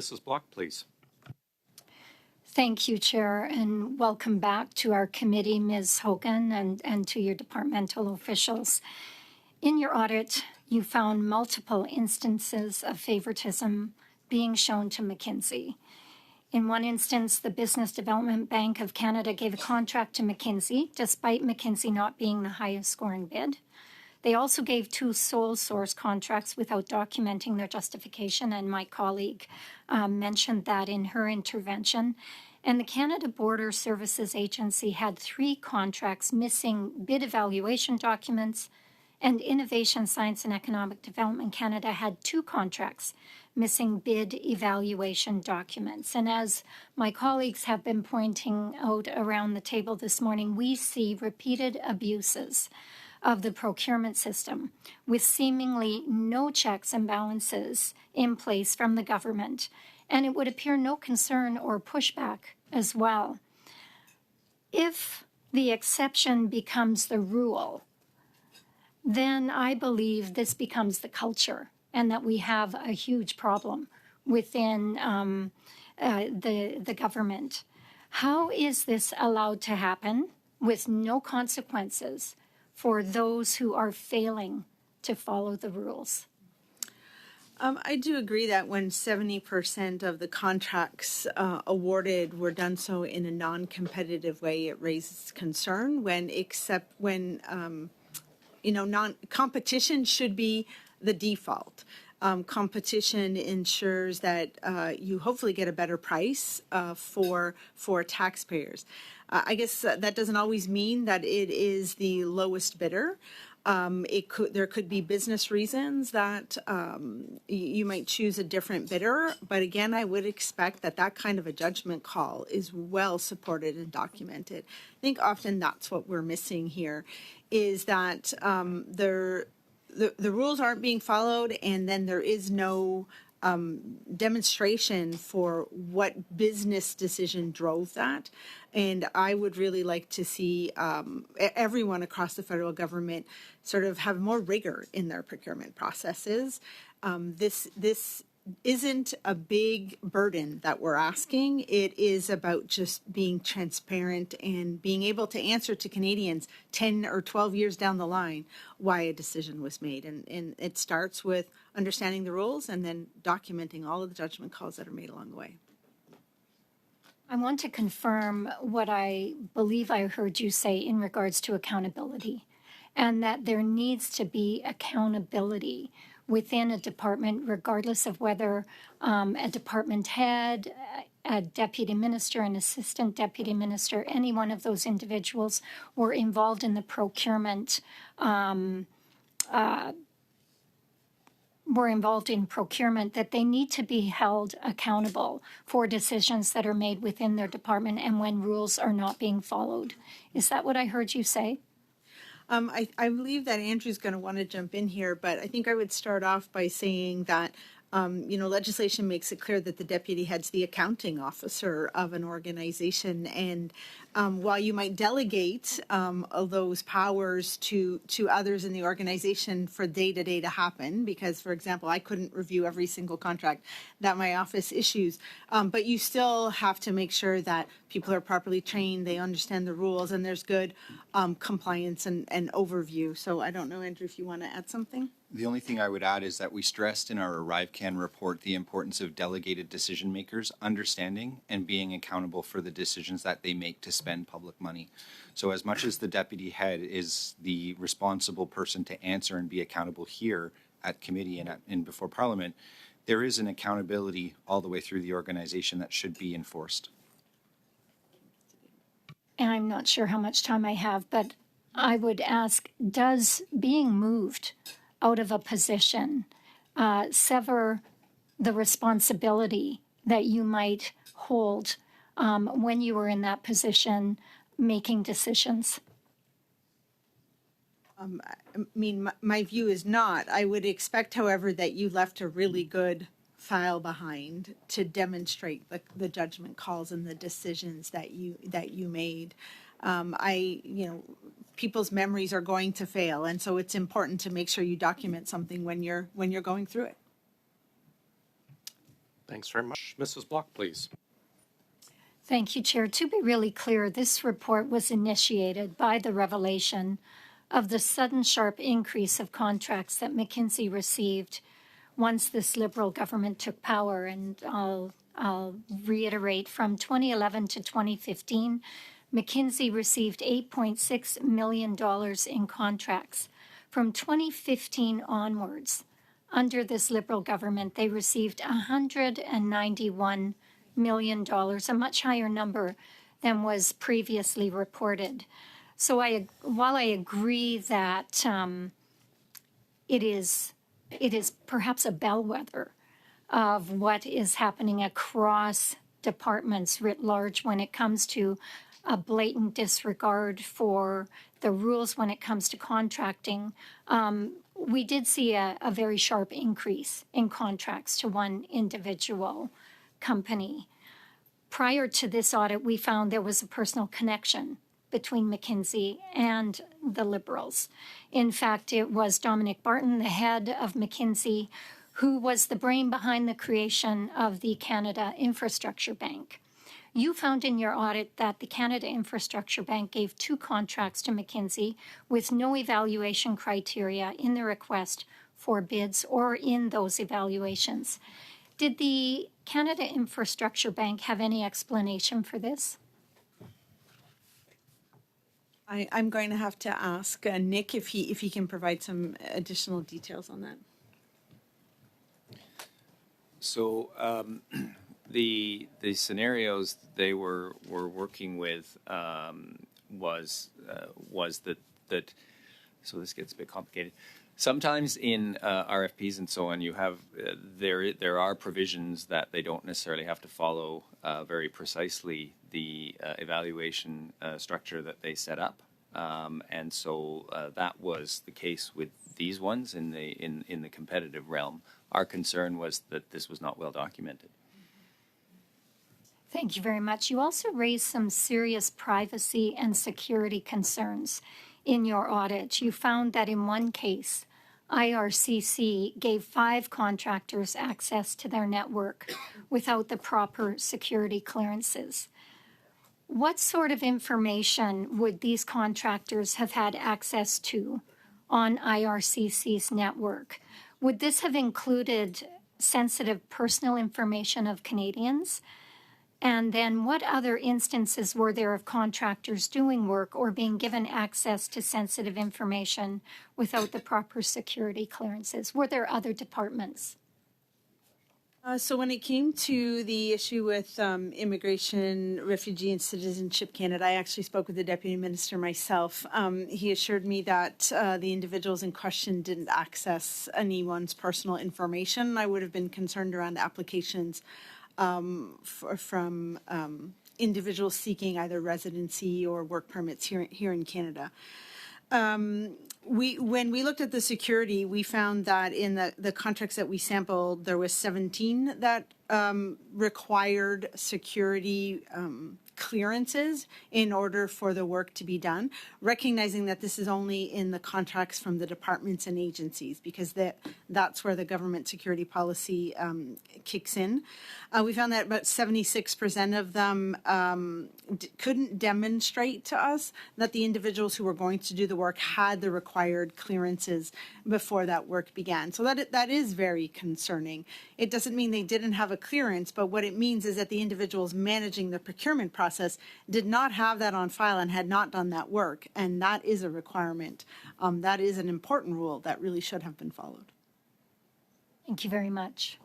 Mrs. Block, please. Thank you, Chair, and welcome back to our committee, Ms. Hogan, and to your departmental officials. In your audit, you found multiple instances of favoritism being shown to McKinsey. In one instance, the Business Development Bank of Canada gave a contract to McKinsey, despite McKinsey not being the highest scoring bid. They also gave 2 sole source contracts without documenting their justification, and my colleague mentioned that in her intervention. And the Canada Border Services Agency had 3 contracts missing bid evaluation documents, and Innovation, Science and Economic Development Canada had 2 contracts missing bid evaluation documents. And as my colleagues have been pointing out around the table this morning, we see repeated abuses of the procurement system with seemingly no checks and balances in place from the government. And it would appear no concern or pushback as well. If the exception becomes the rule, then I believe this becomes the culture and that we have a huge problem within the government. How is this allowed to happen with no consequences for those who are failing to follow the rules? I do agree that when 70% of the contracts awarded were done so in a non-competitive way, it raises concern. Non-competition should be the default. Competition ensures that you hopefully get a better price for taxpayers. I guess that doesn't always mean that it is the lowest bidder. There could be business reasons that you might choose a different bidder, but again, I would expect that kind of a judgment call is well supported and documented. I think often that's what we're missing here, is that the rules aren't being followed, and then there is no demonstration for what business decision drove that. And I would really like to see everyone across the federal government sort of have more rigor in their procurement processes. This isn't a big burden that we're asking. It is about just being transparent and being able to answer to Canadians 10 or 12 years down the line why a decision was made. And it starts with understanding the rules and then documenting all of the judgment calls that are made along the way. I want to confirm what I believe I heard you say in regards to accountability, and that there needs to be accountability within a department, regardless of whether a department head, a deputy minister, an assistant deputy minister, any one of those individuals were involved in the procurement, that they need to be held accountable for decisions that are made within their department and when rules are not being followed. Is that what I heard you say? I believe that Andrew's going to want to jump in here, but I think I would start off by saying that legislation makes it clear that the deputy head's the accounting officer of an organization, and while you might delegate those powers to others in the organization for day-to-day to happen, because, for example, I couldn't review every single contract that my office issues, but you still have to make sure that people are properly trained, they understand the rules, and there's good compliance and overview. So I don't know, Andrew, if you want to add something? The only thing I would add is that we stressed in our ArriveCan report the importance of delegated decision makers understanding and being accountable for the decisions that they make to spend public money. So as much as the deputy head is the responsible person to answer and be accountable here at committee and before Parliament, there is an accountability all the way through the organization that should be enforced. And I'm not sure how much time I have, but I would ask, does being moved out of a position sever the responsibility that you might hold when you were in that position making decisions? My view is not. I would expect, however, that you left a really good file behind to demonstrate the judgment calls and the decisions that you made. People's memories are going to fail, and so it's important to make sure you document something when you're going through it. Thanks very much. Mrs. Block, please. Thank you, Chair. To be really clear, this report was initiated by the revelation of the sudden sharp increase of contracts that McKinsey received once this Liberal government took power. And I'll reiterate, from 2011 to 2015, McKinsey received $8.6 million in contracts. From 2015 onwards, under this Liberal government, they received $191 million, a much higher number than was previously reported. So while I agree that it is perhaps a bellwether of what is happening across departments writ large when it comes to a blatant disregard for the rules when it comes to contracting, we did see a very sharp increase in contracts to one individual company. Prior to this audit, we found there was a personal connection between McKinsey and the Liberals. In fact, it was Dominic Barton, the head of McKinsey, who was the brain behind the creation of the Canada Infrastructure Bank. You found in your audit that the Canada Infrastructure Bank gave 2 contracts to McKinsey with no evaluation criteria in the request for bids or in those evaluations. Did the Canada Infrastructure Bank have any explanation for this? I'm going to have to ask Nick if he can provide some additional details on that. So the scenarios they were working with was that so this gets a bit complicated. Sometimes in RFPs and so on, you have there are provisions that they don't necessarily have to follow very precisely the evaluation structure that they set up, and so that was the case with these ones in the competitive realm. Our concern was that this was not well documented. Thank you very much. You also raised some serious privacy and security concerns in your audit. You found that in one case, IRCC gave 5 contractors access to their network without the proper security clearances. What sort of information would these contractors have had access to on IRCC's network? Would this have included sensitive personal information of Canadians? And then what other instances were there of contractors doing work or being given access to sensitive information without the proper security clearances? Were there other departments? So when it came to the issue with Immigration, Refugee and Citizenship Canada, I actually spoke with the Deputy Minister myself. He assured me that the individuals in question didn't access anyone's personal information. I would have been concerned around applications from individuals seeking either residency or work permits here in Canada. When we looked at the security, we found that in the contracts that we sampled, there was 17 that required security clearances in order for the work to be done, recognizing that this is only in the contracts from the departments and agencies, because that's where the government security policy kicks in. We found that about 76% of them couldn't demonstrate to us that the individuals who were going to do the work had the required clearances before that work began. So that is very concerning. It doesn't mean they didn't have a clearance, but what it means is that the individuals managing the procurement process did not have that on file and had not done that work, and that is a requirement. That is an important rule that really should have been followed. Thank you very much.